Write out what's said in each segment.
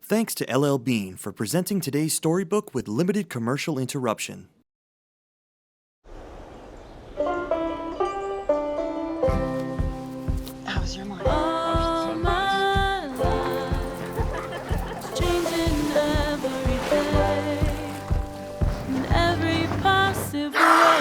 Thanks to LL Bean for presenting today's storybook with limited commercial interruption. How's your mind? All my life, changing every day, in every possible way.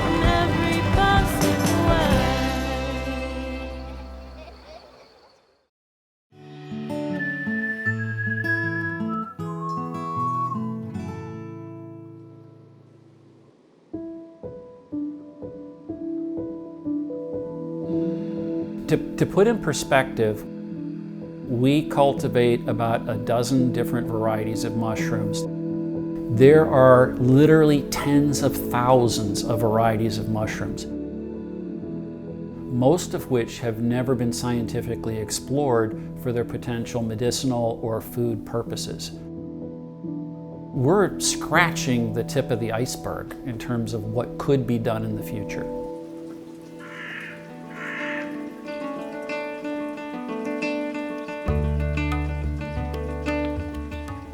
In every possible way. To put in perspective, we cultivate about a dozen different varieties of mushrooms. There are literally tens of thousands of varieties of mushrooms, most of which have never been scientifically explored for their potential medicinal or food purposes. We're scratching the tip of the iceberg in terms of what could be done in the future.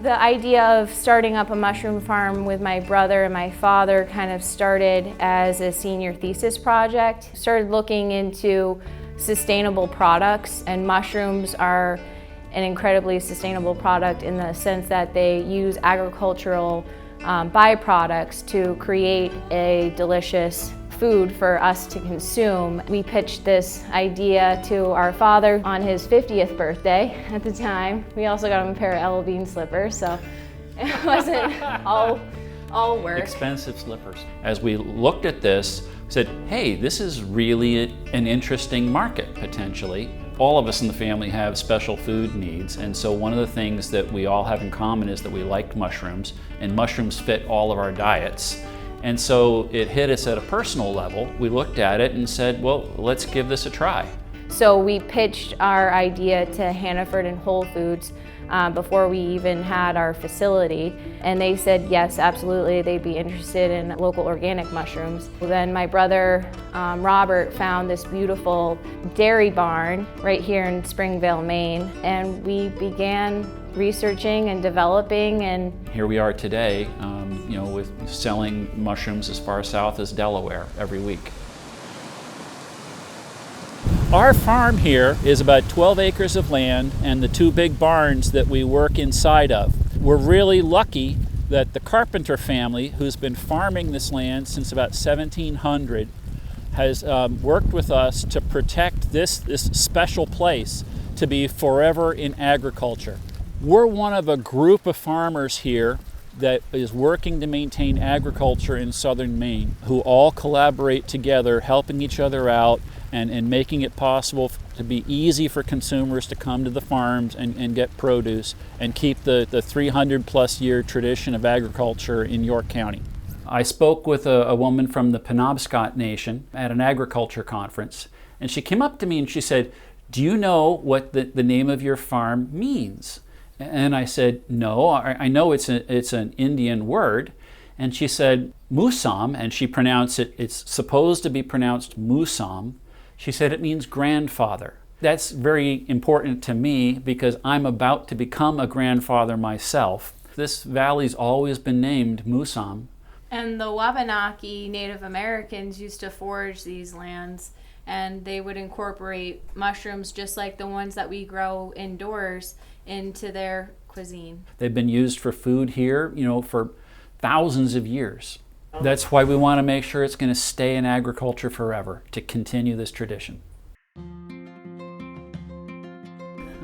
The idea of starting up a mushroom farm with my brother and my father kind of started as a senior thesis project. Started looking into sustainable products, and mushrooms are an incredibly sustainable product in the sense that they use agricultural byproducts to create a delicious food for us to consume. We pitched this idea to our father on his 50th birthday at the time. We also got him a pair of LL Bean slippers, so it wasn't all work. Expensive slippers. As we looked at this, we said, hey, this is really an interesting market, potentially. All of us in the family have special food needs, and so one of the things that we all have in common is that we liked mushrooms, and mushrooms fit all of our diets. And so it hit us at a personal level. We looked at it and said, well, let's give this a try. So we pitched our idea to Hannaford and Whole Foods before we even had our facility. And they said, yes, absolutely, they'd be interested in local organic mushrooms. Then my brother, Robert, found this beautiful dairy barn right here in Springvale, Maine. And we began researching and developing, and here we are today, with selling mushrooms as far south as Delaware every week. Our farm here is about 12 acres of land and the two big barns that we work inside of. We're really lucky that the Carpenter family, who's been farming this land since about 1700, has worked with us to protect this special place to be forever in agriculture. We're one of a group of farmers here that is working to maintain agriculture in southern Maine, who all collaborate together, helping each other out and making it possible to be easy for consumers to come to the farms and get produce and keep the 300 plus year tradition of agriculture in York County. I spoke with a woman from the Penobscot Nation at an agriculture conference, and she came up to me and she said, do you know what the name of your farm means? And I said, no, I know it's an Indian word. And she said, Mousam, and she pronounced it, it's supposed to be pronounced Mousam. She said it means grandfather. That's very important to me because I'm about to become a grandfather myself. This valley's always been named Mousam. And the Wabanaki Native Americans used to forage these lands, and they would incorporate mushrooms just like the ones that we grow indoors into their cuisine. They've been used for food here, for thousands of years. That's why we want to make sure it's going to stay in agriculture forever, to continue this tradition.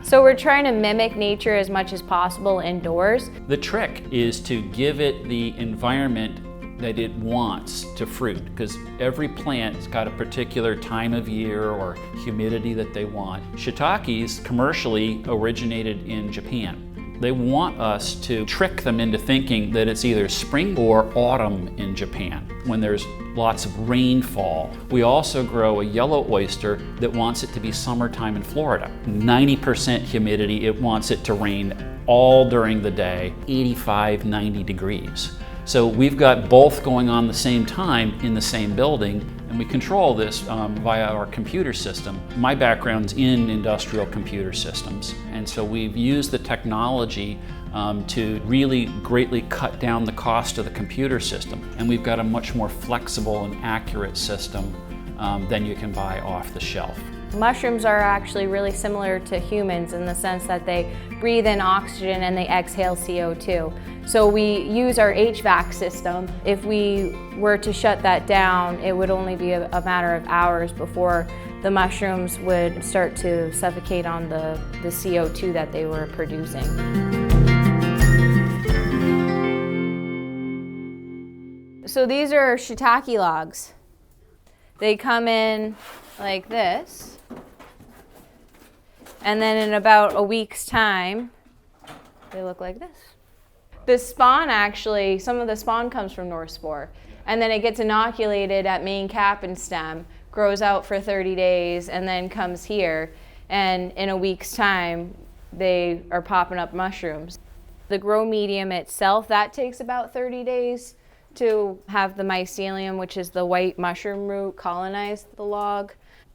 So we're trying to mimic nature as much as possible indoors. The trick is to give it the environment that it wants to fruit, because every plant's got a particular time of year or humidity that they want. Shiitakes commercially originated in Japan. They want us to trick them into thinking that it's either spring or autumn in Japan, when there's lots of rainfall. We also grow a yellow oyster that wants it to be summertime in Florida. 90% humidity, it wants it to rain all during the day, 85, 90 degrees. So we've got both going on the same time in the same building, and we control this via our computer system. My background's in industrial computer systems, and so we've used the technology to really greatly cut down the cost of the computer system. And we've got a much more flexible and accurate system than you can buy off the shelf. Mushrooms are actually really similar to humans in the sense that they breathe in oxygen and they exhale CO2. So we use our HVAC system. If we were to shut that down, it would only be a matter of hours before the mushrooms would start to suffocate on the CO2 that they were producing. So these are shiitake logs. They come in like this. And then in about a week's time, they look like this. The spawn actually, some of the spawn comes from North Spore. And then it gets inoculated at Maine cap and stem, grows out for 30 days, and then comes here. And in a week's time, they are popping up mushrooms. The grow medium itself, that takes about 30 days to have the mycelium, which is the white mushroom root, colonize the log.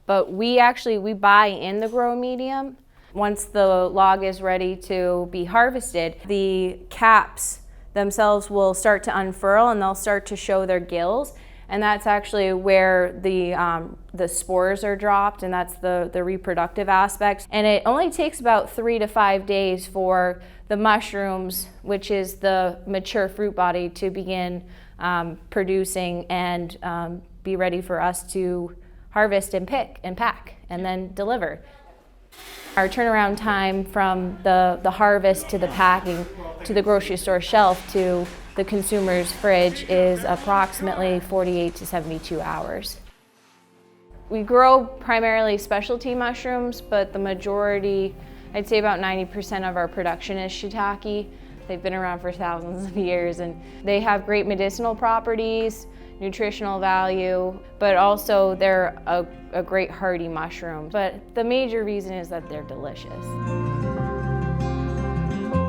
But we buy in the grow medium. Once the log is ready to be harvested, the caps themselves will start to unfurl and they'll start to show their gills. And that's actually where the spores are dropped, and that's the reproductive aspect. And it only takes about 3 to 5 days for the mushrooms, which is the mature fruit body, to begin producing and be ready for us to harvest and pick and pack and then deliver. Our turnaround time from the harvest to the packing to the grocery store shelf to the consumer's fridge is approximately 48 to 72 hours. We grow primarily specialty mushrooms, but the majority, I'd say about 90% of our production is shiitake. They've been around for thousands of years, and they have great medicinal properties, nutritional value, but also they're a great hardy mushroom. But the major reason is that they're delicious.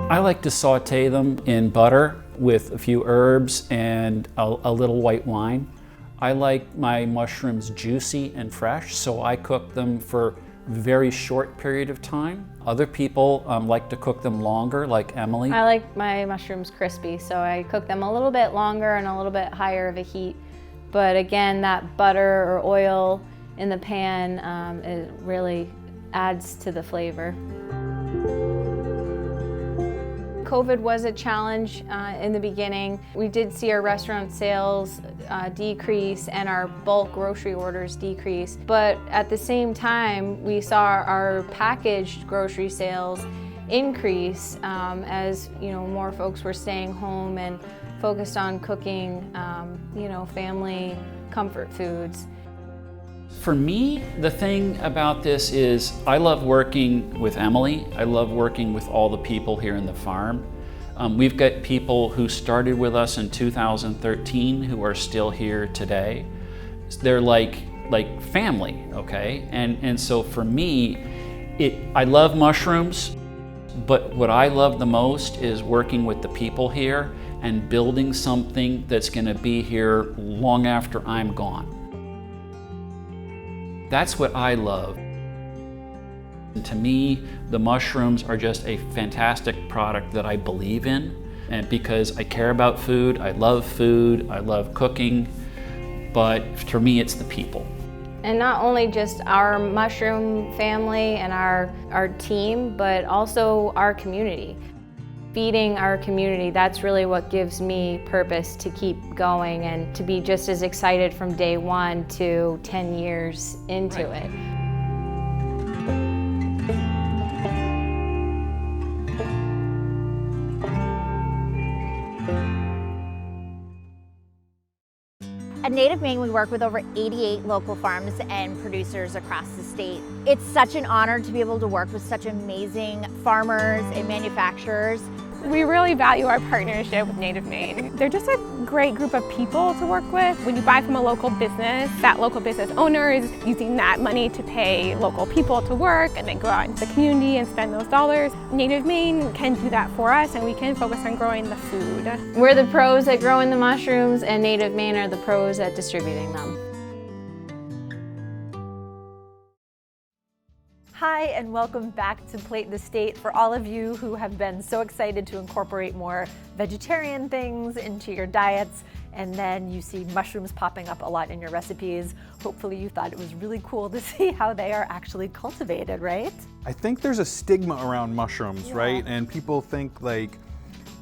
I like to saute them in butter with a few herbs and a little white wine. I like my mushrooms juicy and fresh, so I cook them for a very short period of time. Other people like to cook them longer, like Emily. I like my mushrooms crispy, so I cook them a little bit longer and a little bit higher of a heat. But again, that butter or oil in the pan, it really adds to the flavor. COVID was a challenge in the beginning. We did see our restaurant sales decrease and our bulk grocery orders decrease. But at the same time, we saw our packaged grocery sales increase as more folks were staying home and focused on cooking family comfort foods. For me, the thing about this is I love working with Emily. I love working with all the people here in the farm. We've got people who started with us in 2013 who are still here today. They're like family, okay? And so for me, I love mushrooms, but what I love the most is working with the people here and building something that's gonna be here long after I'm gone. That's what I love. And to me, the mushrooms are just a fantastic product that I believe in. And because I care about food, I love cooking, but for me, it's the people. And not only just our mushroom family and our team, but also our community. Feeding our community, that's really what gives me purpose to keep going and to be just as excited from day one to 10 years into it. At Native Maine, we work with over 88 local farms and producers across the state. It's such an honor to be able to work with such amazing farmers and manufacturers. We really value our partnership with Native Maine. They're just a great group of people to work with. When you buy from a local business, that local business owner is using that money to pay local people to work and then go out into the community and spend those dollars. Native Maine can do that for us, and we can focus on growing the food. We're the pros at growing the mushrooms, and Native Maine are the pros at distributing them. Hi, and welcome back to Plate the State. For all of you who have been so excited to incorporate more vegetarian things into your diets, and then you see mushrooms popping up a lot in your recipes, hopefully you thought it was really cool to see how they are actually cultivated, right? I think there's a stigma around mushrooms, right? And people think like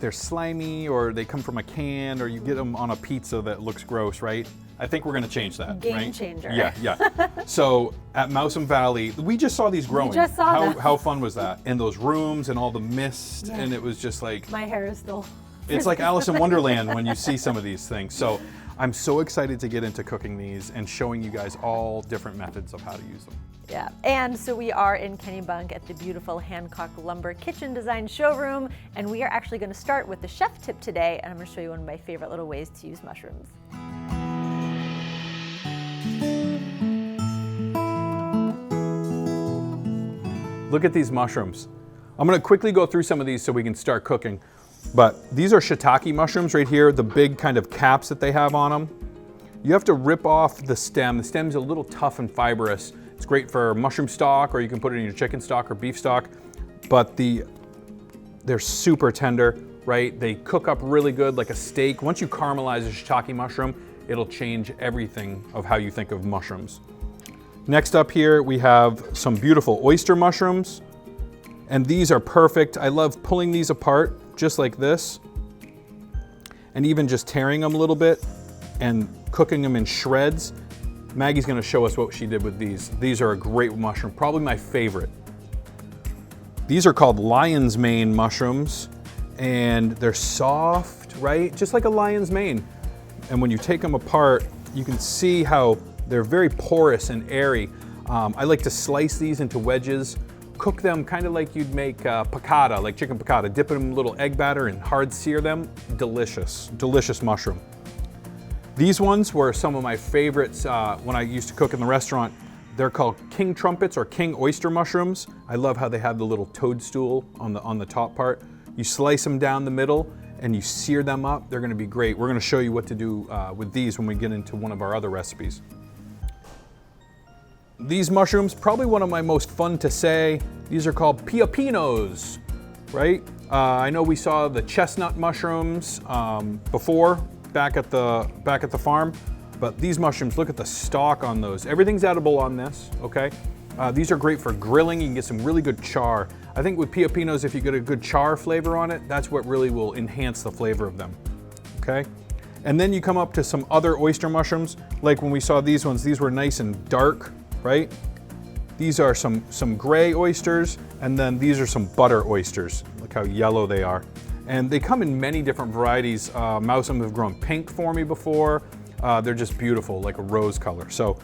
they're slimy, or they come from a can, or you get them on a pizza that looks gross, right? I think we're gonna change that, Game right? changer. Yeah. So at Mousam Valley, we just saw these growing. We just saw them. How fun was that? And those rooms and all the mist, and it was just like, My hair is still... it's like Alice in Wonderland when you see some of these things. So I'm so excited to get into cooking these and showing you guys all different methods of how to use them. Yeah, and so we are in Kennebunk at the beautiful Hancock Lumber Kitchen Design Showroom, and we are actually going to start with the chef tip today, and I'm going to show you one of my favorite little ways to use mushrooms. Look at these mushrooms. I'm gonna quickly go through some of these so we can start cooking. But these are shiitake mushrooms right here, the big kind of caps that they have on them. You have to rip off the stem. The stem's a little tough and fibrous. It's great for mushroom stock, or you can put it in your chicken stock or beef stock. But they're super tender, right? They cook up really good like a steak. Once you caramelize a shiitake mushroom, it'll change everything of how you think of mushrooms. Next up here, we have some beautiful oyster mushrooms. And these are perfect. I love pulling these apart just like this, and even just tearing them a little bit and cooking them in shreds. Maggie's gonna show us what she did with these. These are a great mushroom, probably my favorite. These are called lion's mane mushrooms, and they're soft, right? Just like a lion's mane. And when you take them apart, you can see how they're very porous and airy. I like to slice these into wedges, cook them kind of like you'd make piccata, like chicken piccata, dip them in a little egg batter and hard sear them. Delicious, delicious mushroom. These ones were some of my favorites when I used to cook in the restaurant. They're called king trumpets or king oyster mushrooms. I love how they have the little toadstool on the top part. You slice them down the middle and you sear them up. They're gonna be great. We're gonna show you what to do with these when we get into one of our other recipes. These mushrooms, probably one of my most fun to say. These are called piopinos, right? I know we saw the chestnut mushrooms before back at the farm, but these mushrooms, look at the stalk on those. Everything's edible on this, okay? These are great for grilling. You can get some really good char. I think with piopinos, if you get a good char flavor on it, that's what really will enhance the flavor of them, okay? And then you come up to some other oyster mushrooms, like when we saw these ones, these were nice and dark, right? These are some gray oysters, and then these are some butter oysters. Look how yellow they are. And they come in many different varieties. Mousam have grown pink for me before. They're just beautiful, like a rose color. So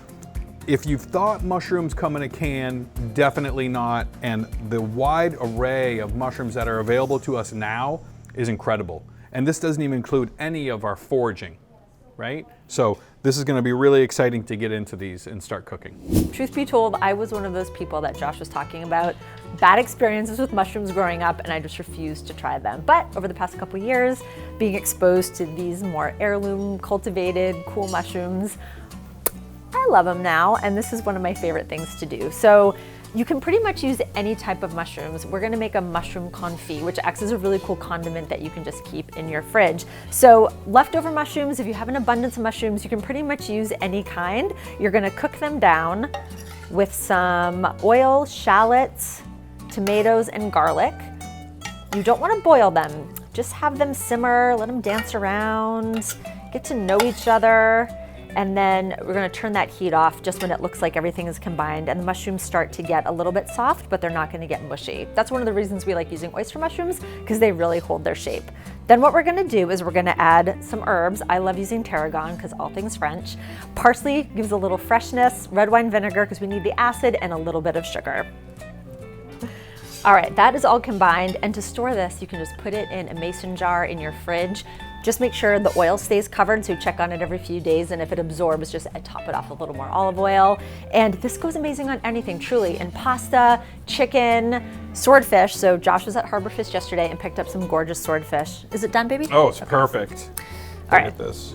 if you've thought mushrooms come in a can, definitely not. And the wide array of mushrooms that are available to us now is incredible. And this doesn't even include any of our foraging, right? So this is gonna be really exciting to get into these and start cooking. Truth be told, I was one of those people that Josh was talking about. Bad experiences with mushrooms growing up, and I just refused to try them. But over the past couple years, being exposed to these more heirloom, cultivated, cool mushrooms, I love them now, and this is one of my favorite things to do. So you can pretty much use any type of mushrooms. We're gonna make a mushroom confit, which acts as a really cool condiment that you can just keep in your fridge. So leftover mushrooms, if you have an abundance of mushrooms, you can pretty much use any kind. You're gonna cook them down with some oil, shallots, tomatoes, and garlic. You don't wanna boil them. Just have them simmer, let them dance around, get to know each other. And then we're gonna turn that heat off just when it looks like everything is combined and the mushrooms start to get a little bit soft, but they're not gonna get mushy. That's one of the reasons we like using oyster mushrooms, because they really hold their shape. Then what we're gonna do is we're gonna add some herbs. I love using tarragon because all things French. Parsley gives a little freshness, red wine vinegar because we need the acid, and a little bit of sugar. All right, that is all combined, and to store this, you can just put it in a mason jar in your fridge. Just make sure the oil stays covered, so check on it every few days, and if it absorbs, just top it off with a little more olive oil. And this goes amazing on anything, truly, in pasta, chicken, swordfish. So Josh was at Harborfish yesterday and picked up some gorgeous swordfish. Is it done, baby? Oh, it's perfect. All right. Look at this.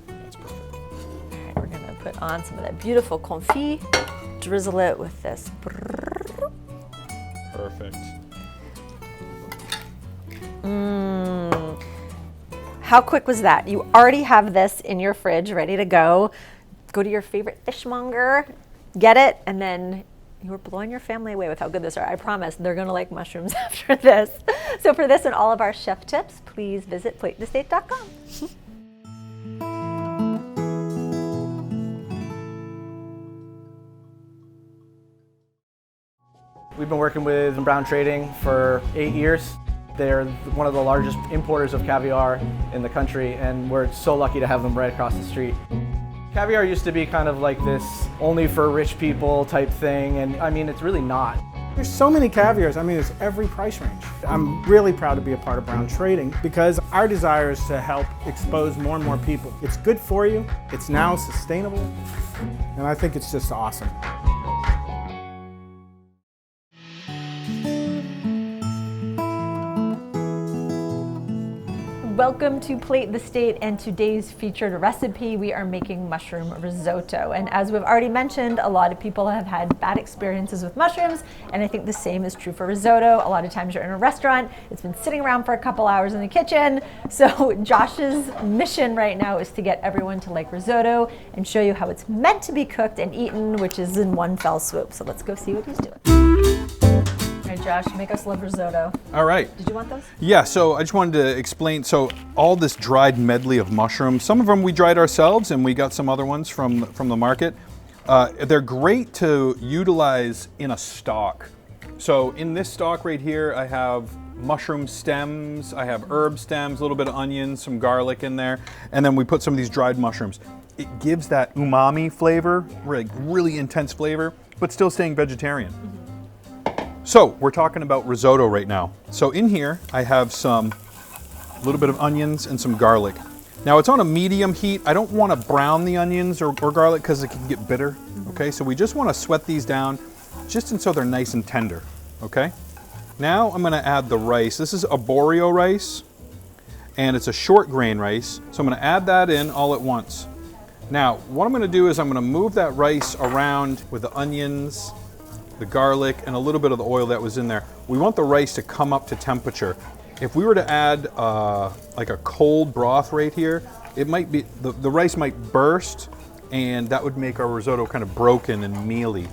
That's perfect. All right, we're gonna put on some of that beautiful confit, drizzle it with this. Perfect. How quick was that? You already have this in your fridge ready to go. Go to your favorite fishmonger, get it, and then you were blowing your family away with how good this are. I promise they're gonna like mushrooms after this. So for this and all of our chef tips, please visit platethestate.com. We've been working with Brown Trading for 8 years. They're one of the largest importers of caviar in the country, and we're so lucky to have them right across the street. Caviar used to be kind of like this only for rich people type thing, and I mean, it's really not. There's so many caviars, I mean, there's every price range. I'm really proud to be a part of Brown Trading because our desire is to help expose more and more people. It's good for you, it's now sustainable, and I think it's just awesome. Welcome to Plate the State, and today's featured recipe, we are making mushroom risotto. And as we've already mentioned, a lot of people have had bad experiences with mushrooms, and I think the same is true for risotto. A lot of times you're in a restaurant, it's been sitting around for a couple hours in the kitchen. So Josh's mission right now is to get everyone to like risotto and show you how it's meant to be cooked and eaten, which is in one fell swoop. So let's go see what he's doing. All right, Josh, make us love risotto. All right. Did you want those? Yeah, so I just wanted to explain, so all this dried medley of mushrooms, some of them we dried ourselves and we got some other ones from the market. They're great to utilize in a stock. So in this stock right here, I have mushroom stems, I have herb stems, a little bit of onions, some garlic in there, and then we put some of these dried mushrooms. It gives that umami flavor, really intense flavor, but still staying vegetarian. So we're talking about risotto right now. So in here, I have a little bit of onions and some garlic. Now it's on a medium heat. I don't want to brown the onions or garlic because it can get bitter, okay? So we just want to sweat these down just so they're nice and tender, okay? Now I'm gonna add the rice. This is arborio rice, and it's a short grain rice. So I'm gonna add that in all at once. Now, what I'm gonna do is I'm gonna move that rice around with the onions, the garlic, and a little bit of the oil that was in there. We want the rice to come up to temperature. If we were to add like a cold broth right here, it might be, the rice might burst, and that would make our risotto kind of broken and mealy.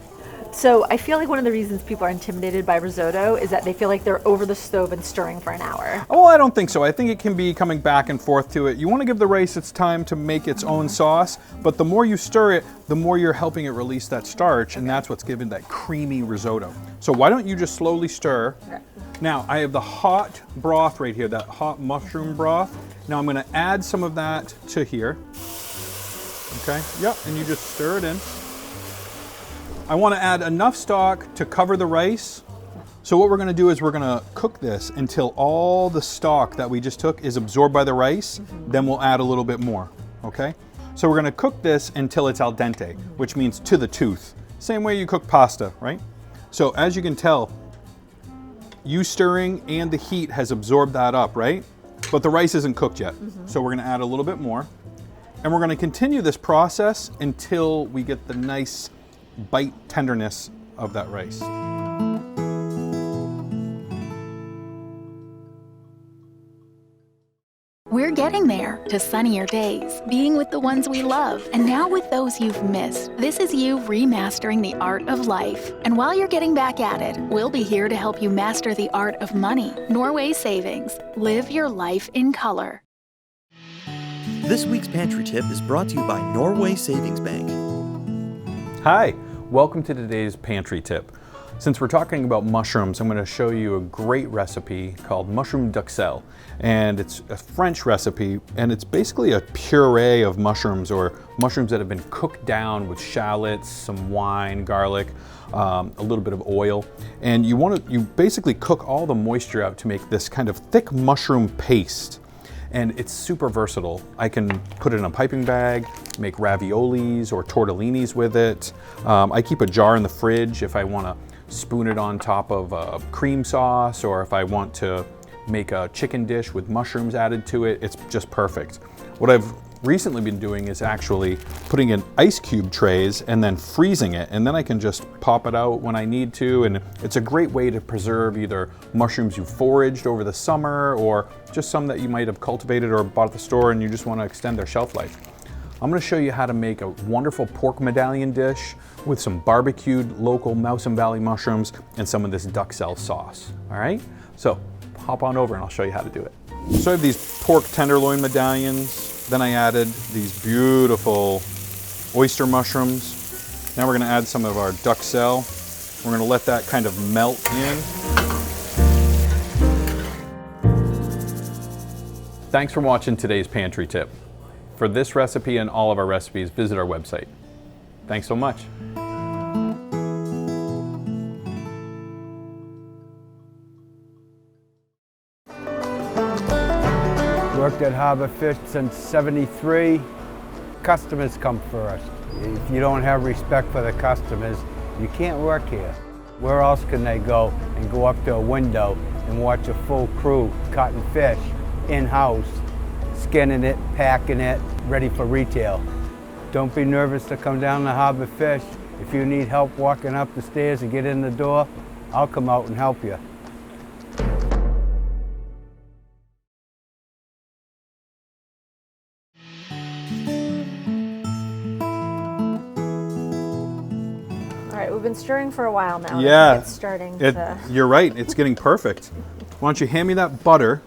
So I feel like one of the reasons people are intimidated by risotto is that they feel like they're over the stove and stirring for an hour. Well, I don't think so. I think it can be coming back and forth to it. You want to give the rice its time to make its own sauce, but the more you stir it, the more you're helping it release that starch, and that's what's giving that creamy risotto. So why don't you just slowly stir. Okay. Now, I have the hot broth right here, that hot mushroom broth. Now I'm going to add some of that to here. Okay, yep, and you just stir it in. I want to add enough stock to cover the rice. So what we're going to do is we're going to cook this until all the stock that we just took is absorbed by the rice. Then we'll add a little bit more, okay? So we're going to cook this until it's al dente, which means to the tooth. Same way you cook pasta, right? So as you can tell, you stirring and the heat has absorbed that up, right? But the rice isn't cooked yet. So we're going to add a little bit more. And we're going to continue this process until we get the nice bite tenderness of that rice. We're getting there to sunnier days, being with the ones we love, and now with those you've missed. This is you remastering the art of life. And while you're getting back at it, we'll be here to help you master the art of money. Norway Savings. Live your life in color. This week's pantry tip is brought to you by Norway Savings Bank. Hi, welcome to today's pantry tip. Since we're talking about mushrooms, I'm going to show you a great recipe called mushroom duxelle. And it's a French recipe, and it's basically a puree of mushrooms, or mushrooms that have been cooked down with shallots, some wine, garlic, a little bit of oil. And you basically cook all the moisture out to make this kind of thick mushroom paste. and it's super versatile. I can put it in a piping bag, make raviolis or tortellinis with it. I keep a jar in the fridge if I want to spoon it on top of a cream sauce, or if I want to make a chicken dish with mushrooms added to it. It's just perfect. What I've recently been doing is actually putting in ice cube trays and then freezing it, and then I can just pop it out when I need to, and it's a great way to preserve either mushrooms you foraged over the summer or just some that you might have cultivated or bought at the store and you just want to extend their shelf life. I'm going to show you how to make a wonderful pork medallion dish with some barbecued local Mousam Valley mushrooms and some of this duxelle sauce. All right, so hop on over and I'll show you how to do it. So I have these pork tenderloin medallions. Then I added these beautiful oyster mushrooms. Now we're going to add some of our duxelle. We're going to let that kind of melt in. Thanks for watching today's pantry tip. For this recipe and all of our recipes, visit our website. Thanks so much. Worked at Harbor Fish since '73. Customers come first. If you don't have respect for the customers, you can't work here. Where else can they go and go up to a window and watch a full crew cutting fish in-house, skinning it, packing it, ready for retail? Don't be nervous to come down to Harbor Fish. If you need help walking up the stairs and get in the door, I'll come out and help you. All right, we've been stirring for a while now. Yeah, I think it's starting to... You're right, it's getting perfect. Why don't you hand me that butter?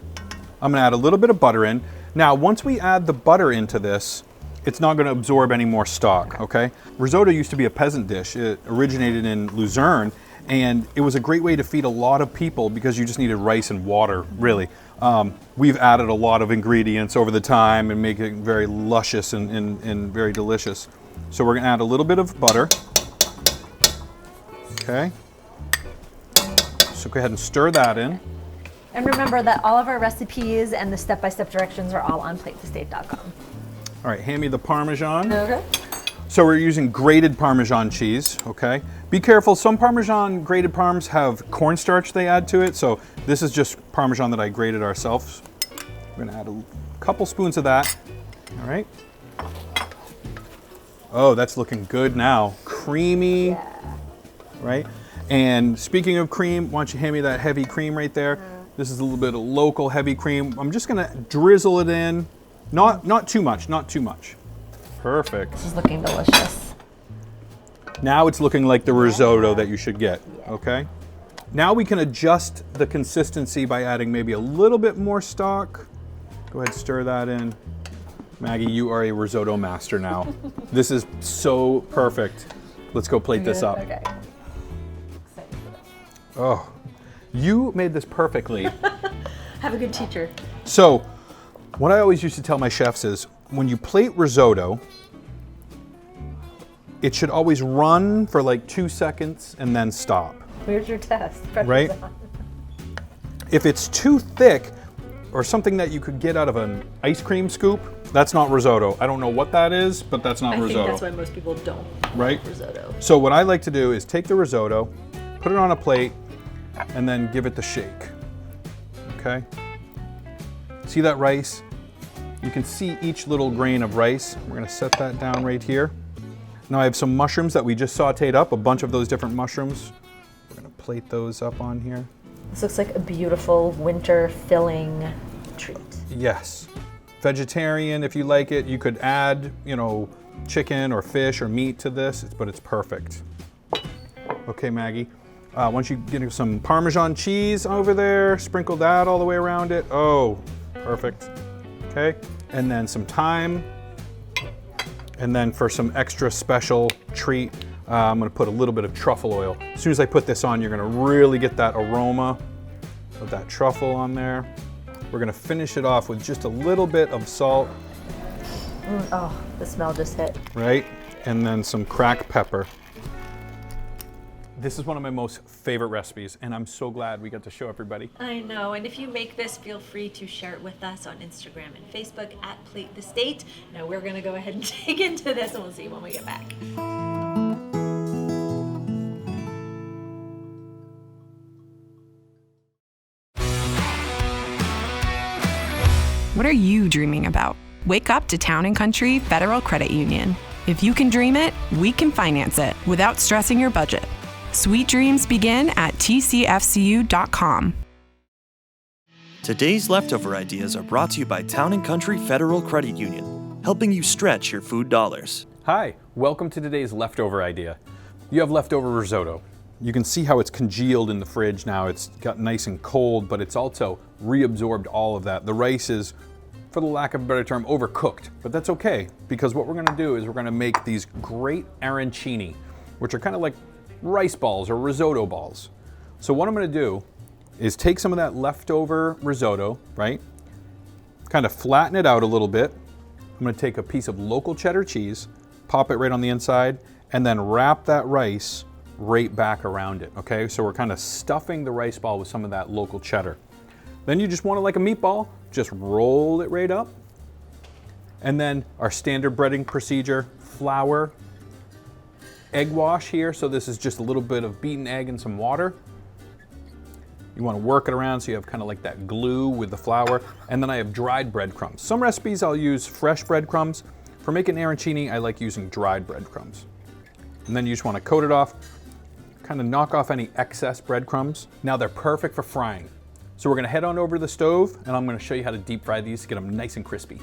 I'm gonna add a little bit of butter in. Now, once we add the butter into this, it's not gonna absorb any more stock, okay? Risotto used to be a peasant dish. It originated in Luzerne, and it was a great way to feed a lot of people because you just needed rice and water, really. We've added a lot of ingredients over the time and make it very luscious and very delicious. So we're gonna add a little bit of butter. Okay, so go ahead and stir that in. And remember that all of our recipes and the step-by-step directions are all on platetostate.com. All right, hand me the Parmesan. Okay. So we're using grated Parmesan cheese, okay? Be careful, some Parmesan grated parms have cornstarch they add to it, so this is just Parmesan that I grated ourselves. We're gonna add a couple spoons of that, all right? Oh, that's looking good now. Creamy. Yeah. Right? And speaking of cream, why don't you hand me that heavy cream right there? This is a little bit of local heavy cream. I'm just gonna drizzle it in. Not too much, not too much. Perfect. This is looking delicious. Now it's looking like the risotto that you should get, okay? Now we can adjust the consistency by adding maybe a little bit more stock. Go ahead, stir that in. Maggie, you are a risotto master now. This is so perfect. Let's go plate this up. Okay. Oh, you made this perfectly. Have a good teacher. So, what I always used to tell my chefs is, when you plate risotto, it should always run for like 2 seconds and then stop. Here's your test. Right? If it's too thick, or something that you could get out of an ice cream scoop, that's not risotto. I don't know what that is, but that's not risotto. I think that's why most people don't like risotto. So what I like to do is take the risotto, put it on a plate, and then give it the shake. Okay? See that rice? You can see each little grain of rice. We're gonna set that down right here. Now I have some mushrooms that we just sauteed up, a bunch of those different mushrooms. We're gonna plate those up on here. This looks like a beautiful winter filling treat. Yes. Vegetarian, if you like it, you could add, chicken or fish or meat to this, but it's perfect. Okay, Maggie. Once you get some Parmesan cheese over there, sprinkle that all the way around it. Oh, perfect. Okay, and then some thyme. And then for some extra special treat, I'm gonna put a little bit of truffle oil. As soon as I put this on, you're gonna really get that aroma of that truffle on there. We're gonna finish it off with just a little bit of salt. Oh, the smell just hit. Right? And then some cracked pepper. This is one of my most favorite recipes, and I'm so glad we got to show everybody. I know, and if you make this, feel free to share it with us on Instagram and Facebook at Plate the State. Now we're gonna go ahead and dig into this, and we'll see you when we get back. What are you dreaming about? Wake up to Town & Country Federal Credit Union. If you can dream it, we can finance it without stressing your budget. Sweet dreams begin at tcfcu.com. Today's leftover ideas are brought to you by Town & Country Federal Credit Union, helping you stretch your food dollars. Hi, welcome to today's leftover idea. You have leftover risotto. You can see how it's congealed in the fridge now. It's got nice and cold, but it's also reabsorbed all of that. The rice is, for the lack of a better term, overcooked, but that's okay, because what we're gonna do is we're gonna make these great arancini, which are kind of like rice balls or risotto balls. So what I'm gonna do is take some of that leftover risotto, right? Kind of flatten it out a little bit. I'm gonna take a piece of local cheddar cheese, pop it right on the inside, and then wrap that rice right back around it, okay? So we're kind of stuffing the rice ball with some of that local cheddar. Then you just want it like a meatball, just roll it right up. And then our standard breading procedure, flour, egg wash here. So this is just a little bit of beaten egg and some water. You want to work it around so you have kind of like that glue with the flour. And then I have dried breadcrumbs. Some recipes I'll use fresh breadcrumbs. For making arancini, I like using dried breadcrumbs. And then you just want to coat it off, kind of knock off any excess breadcrumbs. Now they're perfect for frying. So we're gonna head on over to the stove and I'm gonna show you how to deep fry these to get them nice and crispy.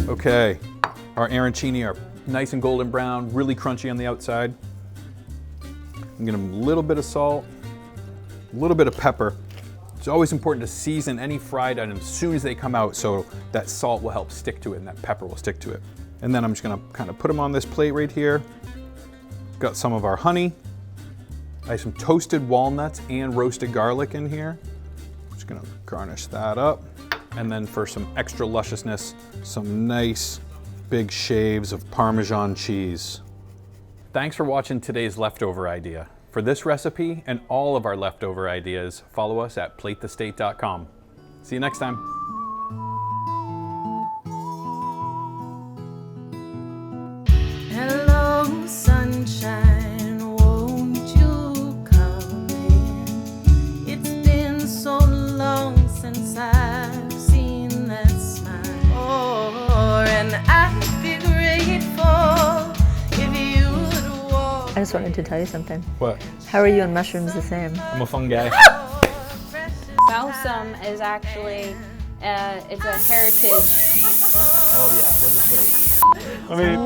Okay, our arancini are nice and golden brown, really crunchy on the outside. I'm gonna give them a little bit of salt, a little bit of pepper. It's always important to season any fried items as soon as they come out so that salt will help stick to it and that pepper will stick to it. And then I'm just gonna kind of put them on this plate right here. Got some of our honey. I have some toasted walnuts and roasted garlic in here. Just gonna garnish that up. And then for some extra lusciousness, some nice big shaves of Parmesan cheese. Thanks for watching today's leftover idea. For this recipe and all of our leftover ideas, follow us at platethestate.com. See you next time. Hello, sunshine, won't you come in? It's been so long since I've seen that smile. Oh, and I'd be grateful if you would walk. I just wanted to tell you something. What? How are you on mushrooms the same? I'm a fun guy. Mousam is actually, it's a heritage. Oh yeah, what does it say? I mean,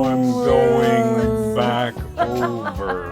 I'm going back over.